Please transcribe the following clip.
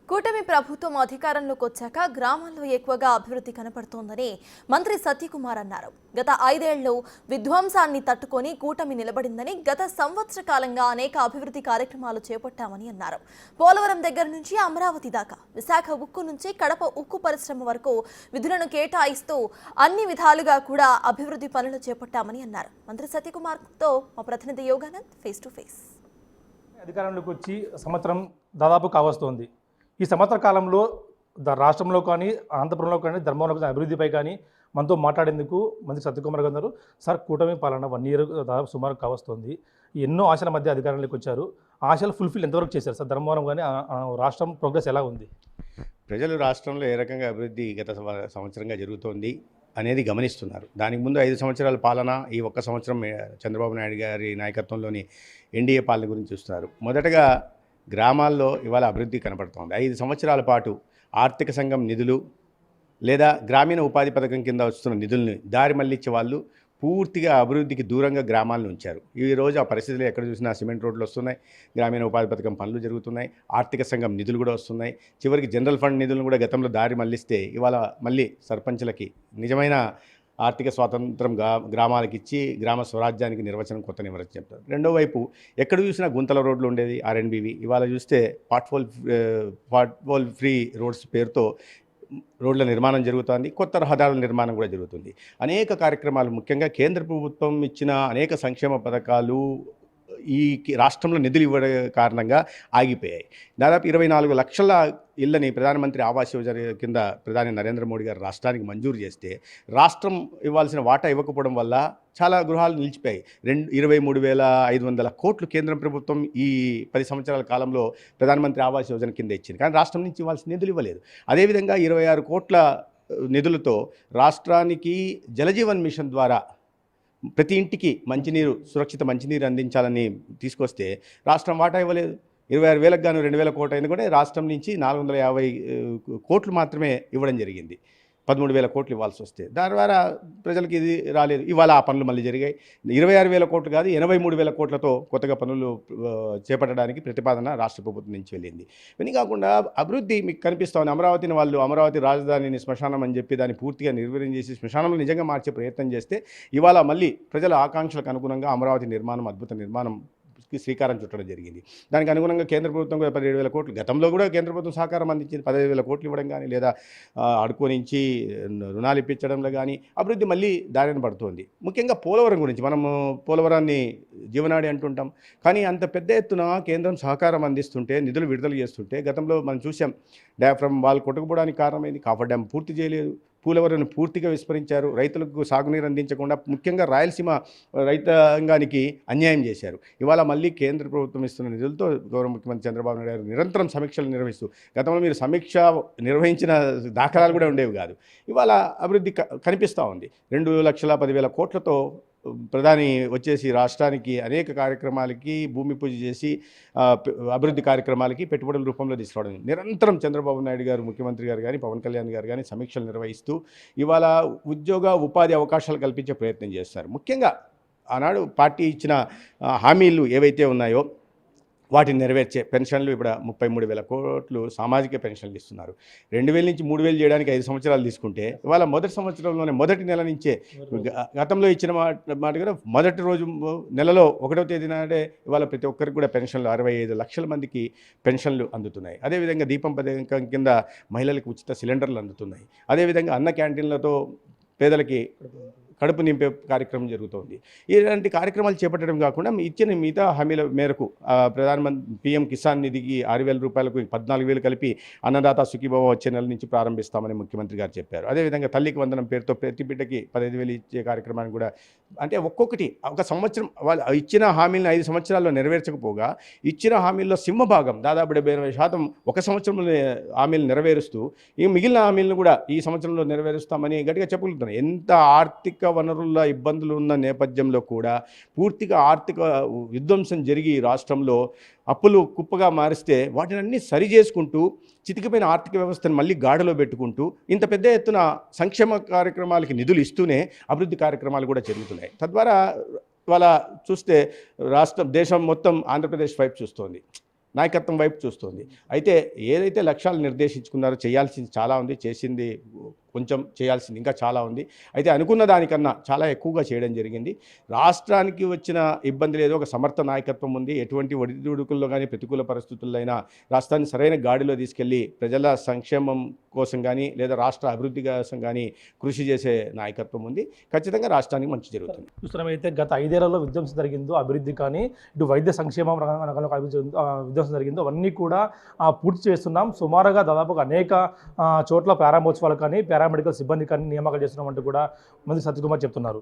కూటమి ప్రభుత్వం అధికారంలోకి వచ్చాక గ్రామాల్లో ఎక్కువగా అభివృద్ధి కనపడుతోందని మంత్రి సత్యకుమార్ అన్నారు. గత 5 ఏళ్లు విధ్వంసాన్ని తట్టుకొని కూటమి నిలబడిందని, గత సంవత్సర కాలంగా అనేక అభివృద్ధి కార్యక్రమాలు చేపట్టామని అన్నారు. పోలవరం దగ్గర నుంచి అమరావతి దాకా, విశాఖ ఉక్కు నుంచి కడప ఉక్కు పరిశ్రమ వరకు విధులను కేటాయిస్తూ అన్ని విధాలుగా కూడా అభివృద్ధి పనులు చేపట్టామని అన్నారు. మంత్రి సత్యకుమార్తో మా ప్రతినిధి యోగానంద్ ఫేస్ టు ఫేస్. అధికారంలోకి వచ్చి సంవత్సరం దాదాపు కావస్తోంది. ఈ సంవత్సర కాలంలో రాష్ట్రంలో కానీ, ఆంధ్రప్రదేశ్లో కానీ, ధర్మంలో కానీ, అభివృద్ధిపై కానీ మనతో మాట్లాడేందుకు మంత్రి సత్యకుమార్ గారు. సార్, కూటమి పాలన 1 ఇయర్ దాదాపు సుమారు కావస్తోంది. ఎన్నో ఆశల మధ్య అధికారంలోకి వచ్చారు. ఆశలు ఫుల్ఫిల్ ఎంతవరకు చేశారు సార్? ధర్మవరం కానీ రాష్ట్రం ప్రోగ్రెస్ ఎలా ఉంది? ప్రజలు రాష్ట్రంలో ఏ రకంగా అభివృద్ధి గత సంవత్సరంగా జరుగుతోంది అనేది గమనిస్తున్నారు. దానికి ముందు 5 సంవత్సరాల పాలన, ఈ ఒక్క సంవత్సరం చంద్రబాబు నాయుడు గారి నాయకత్వంలోని ఎన్డీఏ పాలన గురించి చూస్తున్నారు. మొదటగా గ్రామాల్లో ఇవాళ అభివృద్ధి కనపడుతోంది. 5 సంవత్సరాల పాటు ఆర్థిక సంఘం నిధులు లేదా గ్రామీణ ఉపాధి పథకం కింద వస్తున్న నిధుల్ని దారి మళ్లించే వాళ్ళు పూర్తిగా అభివృద్ధికి దూరంగా గ్రామాలను ఉంచారు. ఈరోజు ఆ పరిస్థితులు ఎక్కడ చూసినా సిమెంట్ రోడ్లు వస్తున్నాయి, గ్రామీణ ఉపాధి పథకం పనులు జరుగుతున్నాయి, ఆర్థిక సంఘం నిధులు కూడా వస్తున్నాయి. చివరికి జనరల్ ఫండ్ నిధులను కూడా గతంలో దారి మళ్లిస్తే ఇవాళ మళ్ళీ సర్పంచులకి నిజమైన ఆర్థిక స్వాతంత్రం గ్రామాలకు ఇచ్చి గ్రామ స్వరాజ్యానికి కొత్త నిర్వచనం చెప్తారు. రెండో వైపు ఎక్కడ చూసినా గుంతల రోడ్లు ఉండేది ఆర్ఎన్బివి. ఇవాళ చూస్తే పార్ట్ఫోల్ ఫ్రీ రోడ్స్ పేరుతో రోడ్ల నిర్మాణం జరుగుతుంది, కొత్త రహదారుల నిర్మాణం కూడా జరుగుతుంది. అనేక కార్యక్రమాలు, ముఖ్యంగా కేంద్ర ప్రభుత్వం ఇచ్చిన అనేక సంక్షేమ పథకాలు ఈ రాష్ట్రంలో నిధులు ఇవ్వడం కారణంగా ఆగిపోయాయి. దాదాపు 24 లక్షల ఇళ్ళని ప్రధానమంత్రి ఆవాస్ యోజన కింద ప్రధాని నరేంద్ర మోడీ గారు రాష్ట్రానికి మంజూరు చేస్తే రాష్ట్రం ఇవ్వాల్సిన వాటా ఇవ్వకపోవడం వల్ల చాలా గృహాలు నిలిచిపోయాయి. 23,500 కోట్లు కేంద్ర ప్రభుత్వం ఈ 10 సంవత్సరాల కాలంలో ప్రధానమంత్రి ఆవాస్ యోజన కింద ఇచ్చింది, కానీ రాష్ట్రం నుంచి ఇవ్వాల్సిన నిధులు ఇవ్వలేదు. అదేవిధంగా 26 కోట్ల నిధులతో రాష్ట్రానికి జలజీవన్ మిషన్ ద్వారా ప్రతి ఇంటికి మంచినీరు, సురక్షిత మంచినీరు అందించాలని తీసుకొస్తే రాష్ట్రం వాటా ఇవ్వలేదు. 26,000కు గాను 2,000 కోట్లు అయింది కూడా రాష్ట్రం నుంచి 450 కోట్లు మాత్రమే ఇవ్వడం జరిగింది. 13,000 కోట్లు ఇవ్వాల్సి వస్తే దాని ద్వారా ప్రజలకు ఇది రాలేదు. ఇవాళ ఆ పనులు మళ్ళీ జరిగాయి. 26,000 కోట్లు కాదు, 83,000 కోట్లతో కొత్తగా పనులు చేపట్టడానికి ప్రతిపాదన రాష్ట్ర ప్రభుత్వం నుంచి వెళ్ళింది. ఇవన్నీ కాకుండా అభివృద్ధి మీకు కనిపిస్తోంది. అమరావతిని వాళ్ళు అమరావతి రాజధానిని శ్మశానం అని చెప్పి దాన్ని పూర్తిగా నిర్వీర్యం చేసి శ్మశానంలో నిజంగా మార్చే ప్రయత్నం చేస్తే ఇవాళ మళ్ళీ ప్రజల ఆకాంక్షలకు అనుగుణంగా అమరావతి నిర్మాణం, అద్భుత నిర్మాణం శ్రీకారం చుట్టడం జరిగింది. దానికి అనుగుణంగా కేంద్ర ప్రభుత్వం కూడా 17,000 కోట్లు, గతంలో కూడా కేంద్ర ప్రభుత్వం సహకారం అందించింది. 15,000 కోట్లు ఇవ్వడం కానీ, లేదా అడుకో నుంచి రుణాలు ఇప్పించడంలో కానీ అభివృద్ధి మళ్ళీ దారిన పడుతోంది. ముఖ్యంగా పోలవరం గురించి మనము పోలవరాన్ని జీవనాడి అంటుంటాం, కానీ అంత పెద్ద ఎత్తున కేంద్రం సహకారం అందిస్తుంటే, నిధులు విడుదల చేస్తుంటే గతంలో మనం చూసాం. డయాఫ్రమ్ వాళ్ళు కొట్టుకుపోవడానికి కారణమైంది. కాఫర్ డ్యామ్ పూర్తి చేయలేదు, పోలవరం పూర్తిగా విస్మరించారు, రైతులకు సాగునీరు అందించకుండా ముఖ్యంగా రాయలసీమ రైతాంగానికి అన్యాయం చేశారు. ఇవాళ మళ్ళీ కేంద్ర ప్రభుత్వం ఇస్తున్న నిధులతో గౌరవ ముఖ్యమంత్రి చంద్రబాబు నాయుడు గారు నిరంతరం సమీక్షలు నిర్వహిస్తూ, గతంలో మీరు సమీక్ష నిర్వహించిన దాఖలాలు కూడా ఉండేవి కాదు. ఇవాళ అభివృద్ధి కనిపిస్తూ ఉంది. 2,10,000 కోట్లతో ప్రధాని వచ్చేసి రాష్ట్రానికి అనేక కార్యక్రమాలకి భూమి పూజ చేసి అభివృద్ధి కార్యక్రమాలకి పెట్టుబడుల రూపంలో తీసుకురావడం. నిరంతరం చంద్రబాబు నాయుడు గారు, ముఖ్యమంత్రి గారు కానీ, పవన్ కళ్యాణ్ గారు కానీ సమీక్షలు నిర్వహిస్తూ ఇవాళ ఉపాధి అవకాశాలు కల్పించే ప్రయత్నం చేస్తారు. ముఖ్యంగా ఆనాడు పార్టీ ఇచ్చిన హామీలు ఏవైతే ఉన్నాయో వాటిని నెరవేర్చే పెన్షన్లు ఇప్పుడు 33,000 కోట్లు సామాజిక పెన్షన్లు ఇస్తున్నారు. 2,000 నుంచి 3,000 చేయడానికి 5 సంవత్సరాలు తీసుకుంటే ఇవాళ మొదటి సంవత్సరంలోనే మొదటి నెల నుంచే గతంలో ఇచ్చిన మాట కూడా మొదటి రోజు నెలలో 1వ తేదీ నాడే ఇవాళ ప్రతి ఒక్కరికి కూడా పెన్షన్లు 65 లక్షల మందికి పెన్షన్లు అందుతున్నాయి. అదేవిధంగా దీపం పథకం కింద మహిళలకు ఉచిత సిలిండర్లు అందుతున్నాయి. అదేవిధంగా అన్న క్యాంటీన్లతో పేదలకి కడుపు నింపే కార్యక్రమం జరుగుతోంది. ఇలాంటి కార్యక్రమాలు చేపట్టడం కాకుండా ఇచ్చిన మిగతా హామీల మేరకు ప్రధానమంత్రి PM కిసాన్ నిధికి 6,000 రూపాయలకు 14,000 కలిపి అన్నదాత సుఖీభవ వచ్చే నెల నుంచి ప్రారంభిస్తామని ముఖ్యమంత్రి గారు చెప్పారు. అదేవిధంగా తల్లికి వందనం పేరుతో ప్రతి బిడ్డకి 15,000 ఇచ్చే కార్యక్రమాన్ని కూడా, అంటే ఒక్కొక్కటి ఒక సంవత్సరం వాళ్ళు ఇచ్చిన హామీలను 5 సంవత్సరాల్లో నెరవేర్చకపోగా ఇచ్చిన హామీల్లో సింహభాగం దాదాపు 70-80% ఒక సంవత్సరంలో హామీలు నెరవేరుస్తూ ఈ మిగిలిన హామీలను కూడా ఈ సంవత్సరంలో నెరవేరుస్తామని గట్టిగా చెప్పగలుగుతున్నాయి. ఎంత ఆర్థిక వనరుల ఇబ్బందులు ఉన్న నేపథ్యంలో కూడా పూర్తిగా ఆర్థిక విధ్వంసం జరిగి రాష్ట్రంలో అప్పులు కుప్పగా మారిస్తే వాటిని అన్నీ సరి చేసుకుంటూ చితికిపోయిన ఆర్థిక వ్యవస్థను మళ్ళీ గాడిలో పెట్టుకుంటూ ఇంత పెద్ద ఎత్తున సంక్షేమ కార్యక్రమాలకి నిధులు ఇస్తూనే అభివృద్ధి కార్యక్రమాలు కూడా జరుగుతున్నాయి. తద్వారా ఇవాళ చూస్తే దేశం మొత్తం ఆంధ్రప్రదేశ్ వైపు చూస్తోంది. నాయకత్వం వైపు చూస్తుంది. అయితే ఏదైతే లక్ష్యాలు నిర్దేశించుకున్నారో చేయాల్సింది చాలా ఉంది, చేసింది కొంచెం, చేయాల్సింది ఇంకా చాలా ఉంది. అయితే అనుకున్న దానికన్నా చాలా ఎక్కువగా చేయడం జరిగింది. రాష్ట్రానికి వచ్చిన ఇబ్బంది లేదు, ఒక సమర్థ నాయకత్వం ఉంది. ఎటువంటి ఒడిదుడుకుల్లో కానీ ప్రతికూల పరిస్థితుల్లో అయినా రాష్ట్రాన్ని సరైన గాడిలో తీసుకెళ్లి ప్రజల సంక్షేమం కోసం కానీ లేదా రాష్ట్ర అభివృద్ధి కోసం కానీ కృషి చేసే నాయకత్వం ఉంది. ఖచ్చితంగా రాష్ట్రానికి మంచి జరుగుతుంది. చూస్తున్నామైతే గత 5 ఏళ్లలో విధ్వంసం జరిగిందో అభివృద్ధి కానీ ఇటు వైద్య సంక్షేమం రంగంలో విధ్వంసం జరిగిందో అవన్నీ కూడా పూర్తి చేస్తున్నాం. సుమారుగా దాదాపుగా అనేక చోట్ల ప్రారంభోత్సవాలు కానీ పారామెడికల్ సిబ్బంది కానీ నియామకాలు చేస్తున్నామంటూ కూడా మంత్రి సత్యకుమార్ చెప్తున్నారు.